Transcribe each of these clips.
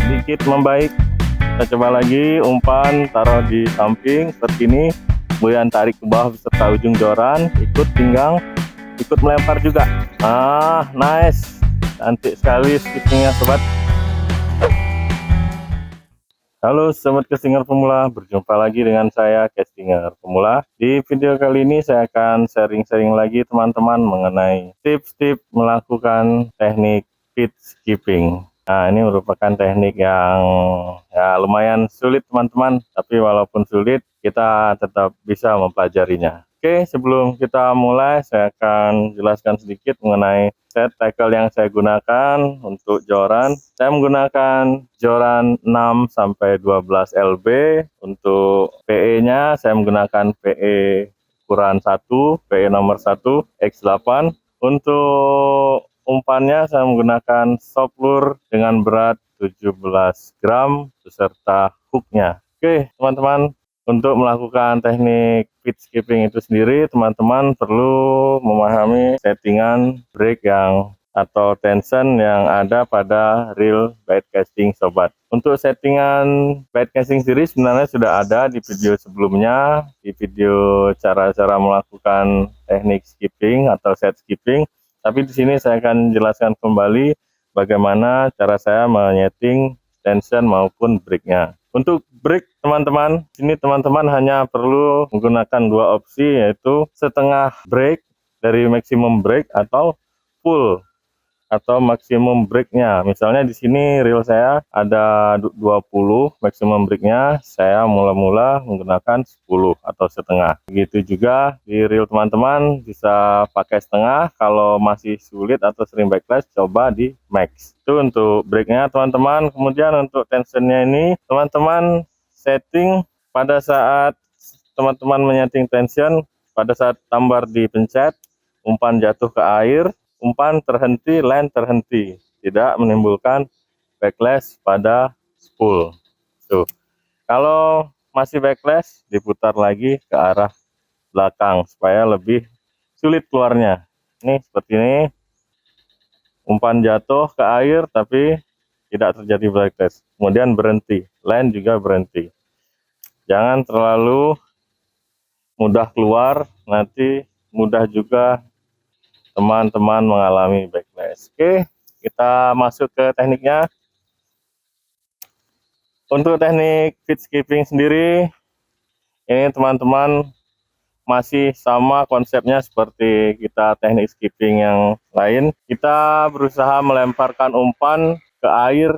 sedikit membaik. Kita coba lagi, umpan taruh di samping seperti ini, kemudian tarik ke bawah beserta ujung joran, ikut pinggang, ikut melempar juga. Nice, cantik sekali skippingnya sobat. Halo sobat castinger pemula, berjumpa lagi dengan saya castinger pemula. Di video kali ini saya akan sharing-sharing lagi teman-teman mengenai tips-tips melakukan teknik feed skipping. Nah, ini merupakan teknik yang lumayan sulit teman-teman, tapi walaupun sulit kita tetap bisa mempelajarinya. Oke, sebelum kita mulai saya akan jelaskan sedikit mengenai set tackle yang saya gunakan untuk joran. Saya menggunakan joran 6 sampai 12 LB. Untuk PE-nya saya menggunakan PE ukuran 1, PE nomor 1 X8. Untuk umpannya saya menggunakan soft lure dengan berat 17 gram beserta hooknya. Oke teman-teman, untuk melakukan teknik feed skipping itu sendiri teman-teman perlu memahami settingan break atau tension yang ada pada reel bait casting sobat. Untuk settingan bait casting sendiri sebenarnya sudah ada di video sebelumnya, di video cara-cara melakukan teknik skipping atau set skipping. Tapi di sini saya akan jelaskan kembali bagaimana cara saya menyeting tension maupun breaknya. Untuk break teman-teman, sini teman-teman hanya perlu menggunakan dua opsi, yaitu setengah break dari maximum break atau full atau maksimum breaknya. Misalnya di sini reel saya ada 20 maksimum breaknya, saya mula-mula menggunakan 10 atau setengah. Begitu juga di reel teman-teman bisa pakai setengah. Kalau masih sulit atau sering backlash, coba di max. Itu untuk breaknya teman-teman. Kemudian untuk tensionnya ini teman-teman setting pada saat teman-teman menyeting tension, pada saat tambar dipencet, umpan jatuh ke air, umpan terhenti, line terhenti, tidak menimbulkan backlash pada spool. Tuh. Kalau masih backlash, diputar lagi ke arah belakang supaya lebih sulit keluarnya. Ini seperti ini, umpan jatuh ke air tapi tidak terjadi backlash, kemudian berhenti, line juga berhenti. Jangan terlalu mudah keluar, nanti mudah juga teman-teman mengalami backlash. Oke, kita masuk ke tekniknya. Untuk teknik feed skipping sendiri, ini teman-teman masih sama konsepnya seperti kita teknik skipping yang lain. Kita berusaha melemparkan umpan ke air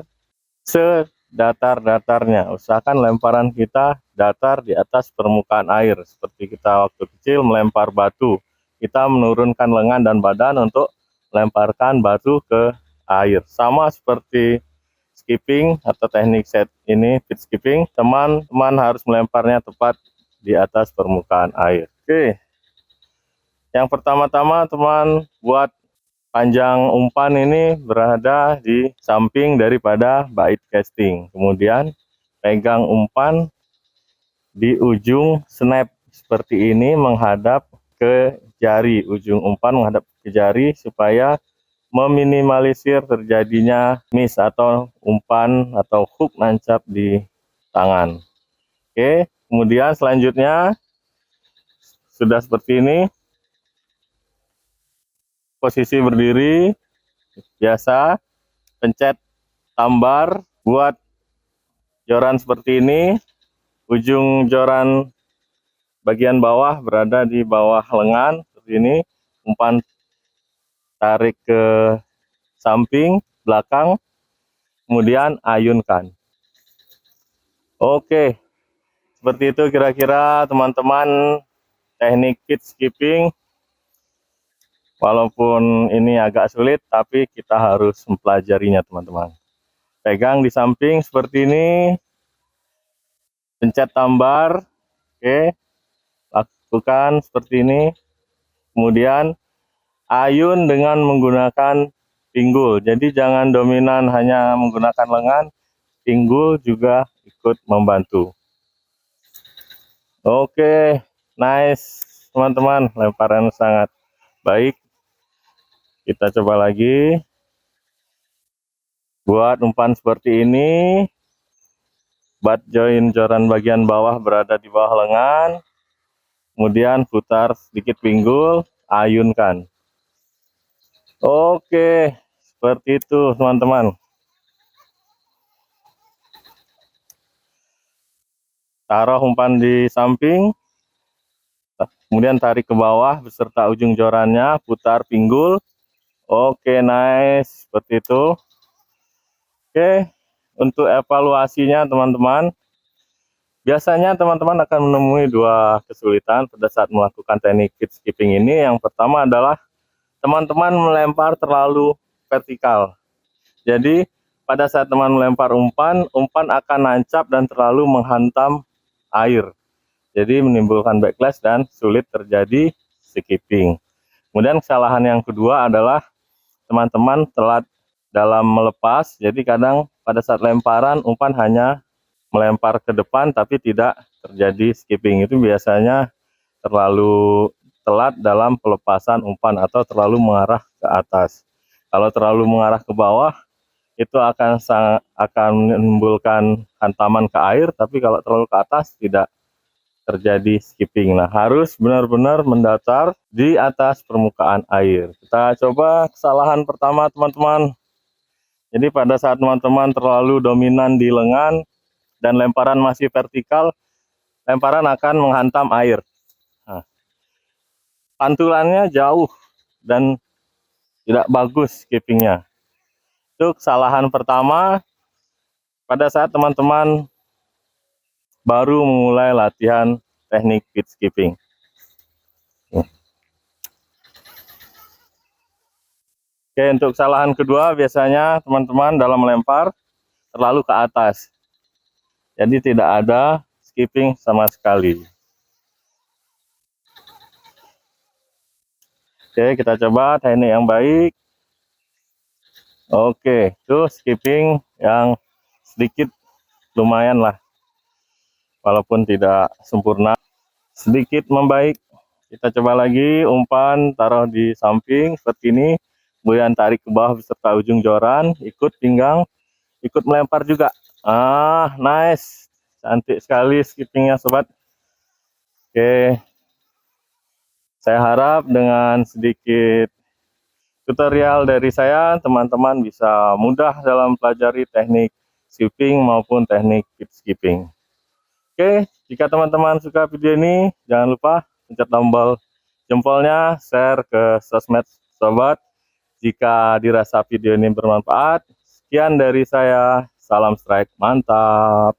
sedatar-datarnya. Usahakan lemparan kita datar di atas permukaan air. Seperti kita waktu kecil melempar batu, kita menurunkan lengan dan badan untuk lemparkan batu ke air. Sama seperti skipping atau teknik set ini, feed skipping, teman-teman harus melemparnya tepat di atas permukaan air. Oke, yang pertama-tama teman buat panjang umpan ini berada di samping daripada bait casting. Kemudian pegang umpan di ujung snap seperti ini menghadap ke jari, ujung umpan menghadap ke jari supaya meminimalisir terjadinya miss atau umpan atau hook nancap di tangan. Oke, kemudian selanjutnya sudah seperti ini, posisi berdiri biasa, pencet tambar buat joran seperti ini. Ujung joran bagian bawah berada di bawah lengan seperti ini, umpan tarik ke samping belakang, kemudian ayunkan. Oke, seperti itu kira-kira teman-teman teknik feed skipping. Walaupun ini agak sulit, tapi kita harus mempelajarinya teman-teman. Pegang di samping seperti ini, pencet tambar, oke, lakukan seperti ini, kemudian ayun dengan menggunakan pinggul. Jadi jangan dominan hanya menggunakan lengan, pinggul juga ikut membantu. Oke, nice teman-teman, lemparan sangat baik. Kita coba lagi. Buat umpan seperti ini, butt join joran bagian bawah berada di bawah lengan, kemudian putar sedikit pinggul, ayunkan. Oke, seperti itu teman-teman. Taruh umpan di samping, kemudian tarik ke bawah beserta ujung jorannya, putar pinggul. Oke, nice, seperti itu. Oke, untuk evaluasinya teman-teman, biasanya teman-teman akan menemui dua kesulitan pada saat melakukan teknik pitch skipping ini. Yang pertama adalah teman-teman melempar terlalu vertikal. Jadi pada saat teman melempar umpan, umpan akan nancap dan terlalu menghantam air. Jadi menimbulkan backlash dan sulit terjadi skipping. Kemudian kesalahan yang kedua adalah teman-teman telat dalam melepas. Jadi kadang pada saat lemparan umpan hanya melempar ke depan tapi tidak terjadi skipping. Itu biasanya terlalu telat dalam pelepasan umpan atau terlalu mengarah ke atas. Kalau terlalu mengarah ke bawah itu akan menimbulkan hantaman ke air, tapi kalau terlalu ke atas tidak terjadi skipping. Nah, harus benar-benar mendatar di atas permukaan air. Kita coba kesalahan pertama teman-teman. Jadi pada saat teman-teman terlalu dominan di lengan dan lemparan masih vertikal, lemparan akan menghantam air. Nah, pantulannya jauh dan tidak bagus skippingnya. Itu kesalahan pertama pada saat teman-teman baru memulai latihan teknik pitch skipping. Oke, untuk kesalahan kedua biasanya teman-teman dalam melempar terlalu ke atas. Jadi tidak ada skipping sama sekali. Oke, kita coba teknik yang baik. Oke, itu skipping yang sedikit lumayan lah. Walaupun tidak sempurna, sedikit membaik. Kita coba lagi, umpan taruh di samping seperti ini, kemudian tarik ke bawah beserta ujung joran, ikut pinggang, ikut melempar juga. Ah, nice, cantik sekali skippingnya sobat. Oke, saya harap dengan sedikit tutorial dari saya, teman-teman bisa mudah dalam pelajari teknik skipping maupun teknik pitch skipping. Oke, jika teman-teman suka video ini, jangan lupa pencet tombol jempolnya, share ke sosmed sobat. Jika dirasa video ini bermanfaat, sekian dari saya, salam strike, mantap.